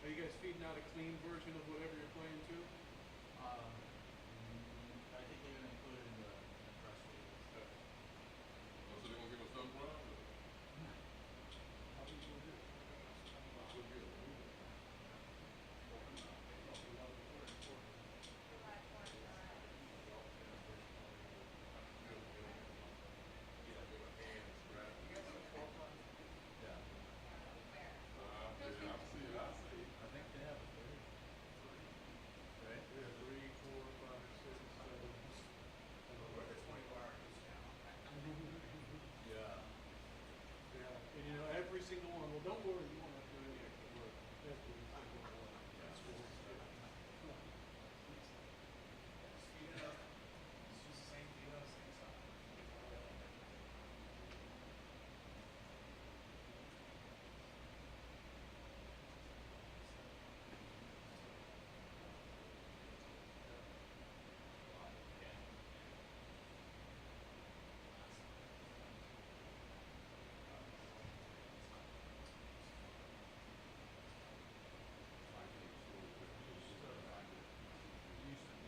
Are you guys feeding out a clean version of whatever you're playing too? I think they even included in the press release. Okay. Oh, so they're gonna give us some prize? How do you do it? We're good. Yeah. I see it, I see it. I think they have a three. Right? We have 3, 4, 5, 6, 7. Yeah. Yeah, and you know, every single one, well, don't worry, you won't have to do any extra work. Every single one. That's what it's Speed it up. It's just the same deal, same stuff. It used to be.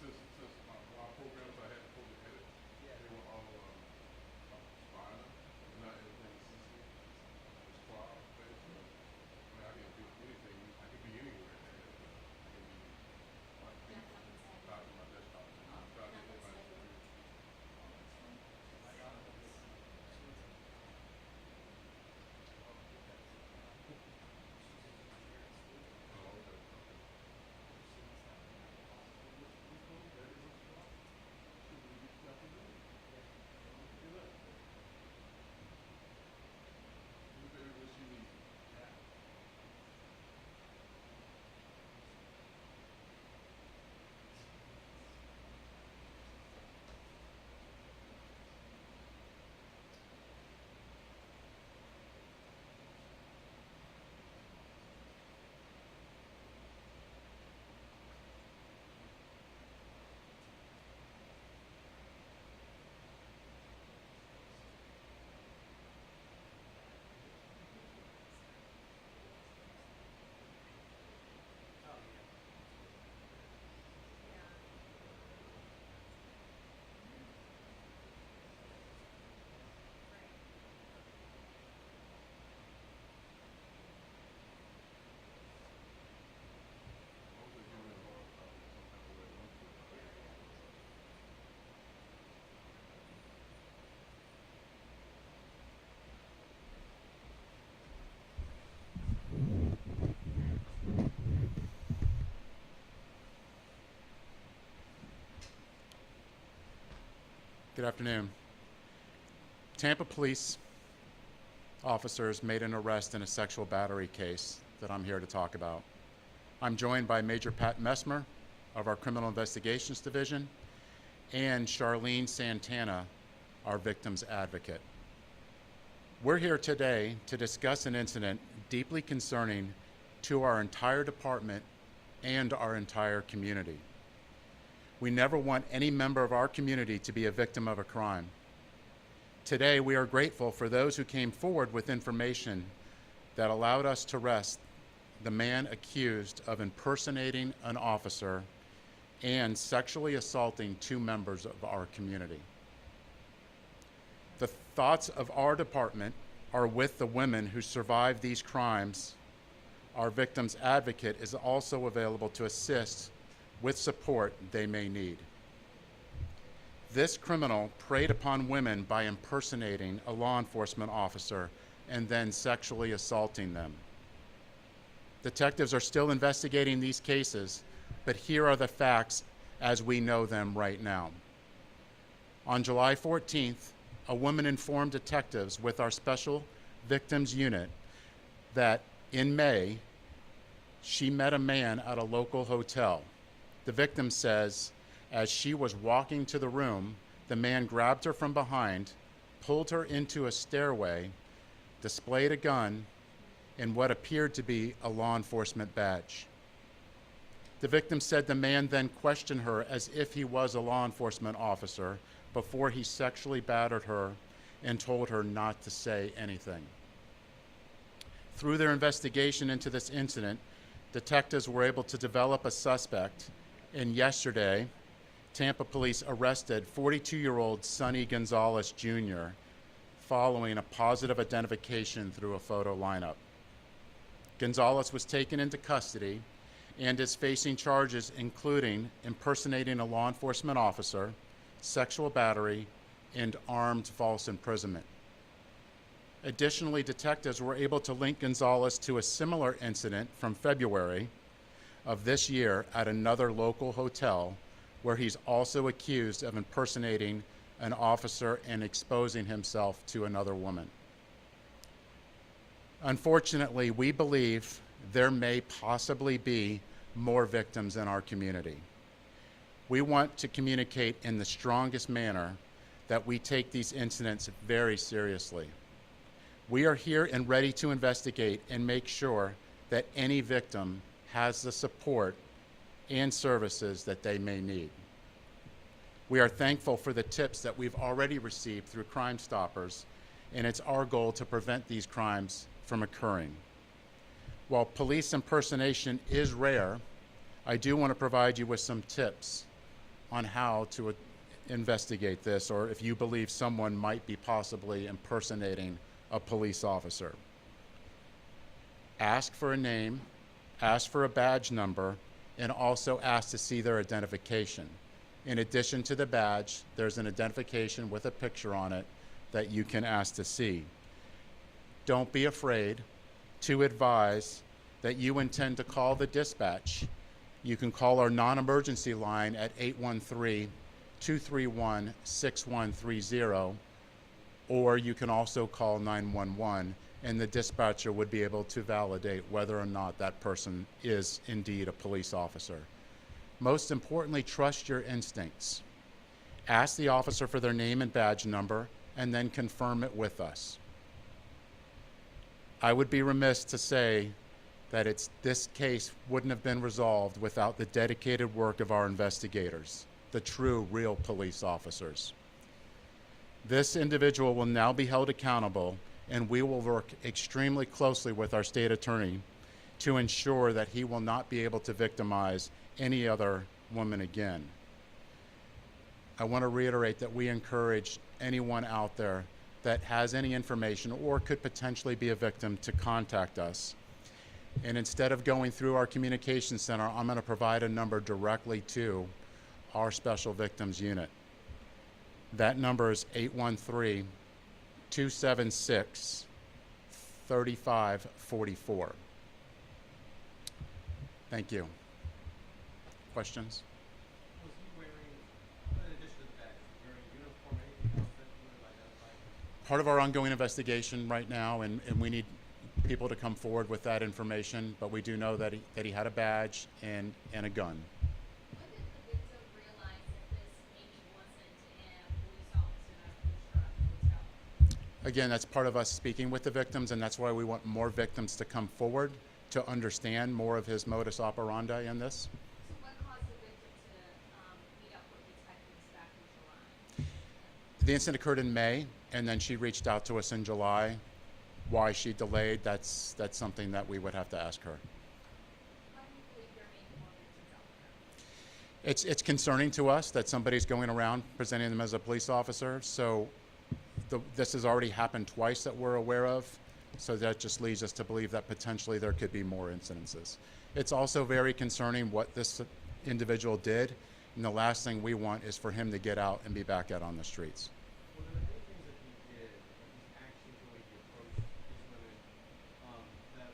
Since our programs I had before the edit, they were all spinal, not anything CC. It's trial based. I mean, I can do anything. I can be anywhere. I can be like out of my desktop. I'm trying to get everybody to do. Oh, okay. What you need. Good afternoon. Tampa Police officers made an arrest in a sexual battery case that I'm here to talk about. I'm joined by Major Pat Messmer of our Criminal Investigations Division and Charlene Santana, our victim's advocate. We're here today to discuss an incident deeply concerning to our entire department and our entire community. We never want any member of our community to be a victim of a crime. Today, we are grateful for those who came forward with information that allowed us to arrest the man accused of impersonating an officer and sexually assaulting 2 members of our community. The thoughts of our department are with the women who survived these crimes. Our victim's advocate is also available to assist with support they may need. This criminal preyed upon women by impersonating a law enforcement officer and then sexually assaulting them. Detectives are still investigating these cases, but here are the facts as we know them right now. On July 14th, a woman informed detectives with our Special Victims Unit that In May, she met a man at a local hotel. The victim says, as she was walking to the room, the man grabbed her from behind, pulled her into a stairway, displayed a gun, and what appeared to be a law enforcement badge. The victim said the man then questioned her as if he was a law enforcement officer before he sexually battered her and told her not to say anything. Through their investigation into this incident, detectives were able to develop a suspect, and yesterday, Tampa Police arrested 42-year-old Sonny Gonzalez Jr. following a positive identification through a photo lineup. Gonzalez was taken into custody and is facing charges including impersonating a law enforcement officer, sexual battery, and armed false imprisonment. Additionally, detectives were able to link Gonzalez to a similar incident from February of this year at another local hotel where he's also accused of impersonating an officer and exposing himself to another woman. Unfortunately, we believe there may possibly be more victims in our community. We want to communicate in the strongest manner that we take these incidents very seriously. We are here and ready to investigate and make sure that any victim has the support and services that they may need. We are thankful for the tips that we've already received through Crime Stoppers, and it's our goal to prevent these crimes from occurring. While police impersonation is rare, I do want to provide you with some tips on how to investigate this, or if you believe someone might be possibly impersonating a police officer. Ask for a name, ask for a badge number, and also ask to see their identification. In addition to the badge, there's an identification with a picture on it that you can ask to see. Don't be afraid to advise that you intend to call the dispatch. You can call our non-emergency line at 813-231-6130, or you can also call 911, and the dispatcher would be able to validate whether or not that person is indeed a police officer. Most importantly, trust your instincts. Ask the officer for their name and badge number, and then confirm it with us. I would be remiss to say that this case wouldn't have been resolved without the dedicated work of our investigators, the true, real police officers. This individual will now be held accountable, and we will work extremely closely with our state attorney to ensure that he will not be able to victimize any other woman again. I want to reiterate that we encourage anyone out there that has any information or could potentially be a victim to contact us. And instead of going through our communication center, I'm going to provide a number directly to our Special Victims Unit. That number is 813-276-3544. Thank you. Questions? Was he wearing, in addition to the badge, wearing uniform, anything else that would have identified him? Part of our ongoing investigation right now, and we need people to come forward with that information, but we do know that he had a badge and a gun. When did the victim realize that this maybe wasn't a police officer that pushed her out of the hotel? Again, that's part of us speaking with the victims, and that's why we want more victims to come forward to understand more of his modus operandi in this. So what caused the victim to meet up with detectives back in July? The incident occurred in May, and then she reached out to us in July. Why she delayed, that's something that we would have to ask her. Why do you believe there may be more victims out there? It's concerning to us that somebody's going around presenting them as a police officer, so this has already happened twice that we're aware of, so that just leads us to believe that potentially there could be more incidences. It's also very concerning what this individual did, and the last thing we want is for him to get out and be back out on the streets. Were there any things that he did, his actions, the way he approached these women, that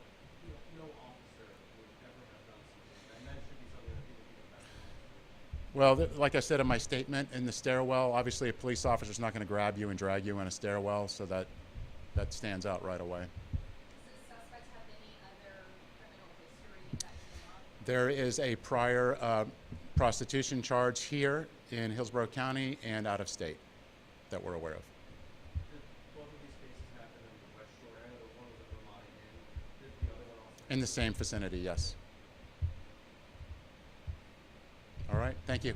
no officer would ever have done something, and that should be something that people keep in mind? Well, like I said in my statement, in the stairwell, obviously a police officer's not going to grab you and drag you in a stairwell, so that stands out right away. Does the suspect have any other There is a prior prostitution charge here in Hillsborough County and out of state that we're aware of. Did both of these cases happen in the West Shore area? One was at Vermont Inn. Did the other one also? In the same vicinity, yes. All right, thank you.